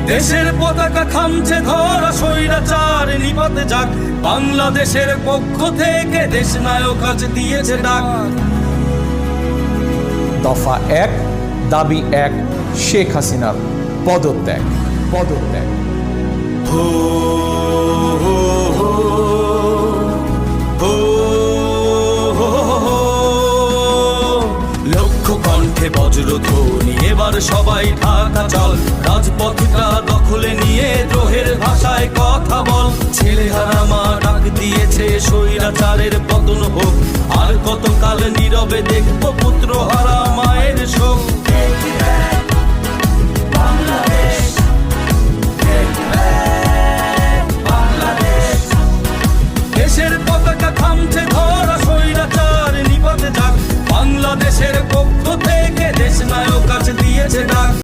দেশের পতাকা খামছে ধরা স্বৈরাচার নিপাতে যাক, বাংলাদেশের পক্ষ থেকে দেশ নায়ক আজ দিয়েছে ডাক। দফা ১, দাবি ১, শেখ হাসিনার পদত্যাগ। পদত্যাগ। হো হো হো হো হো হো। লক্ষ কণ্ঠে বজ্রধ্বনি, এবার সবাই ঢাকা চল, রাজপথটা দখলে নিয়ে দ্রোহের ভাষায় কথা বল। ছেলেহারা মা ডাক দিয়েছে স্বৈরাচারের পতন হোক, আর কতকাল নীরবে দেখবো পুত্র হারা মায়ের শোক।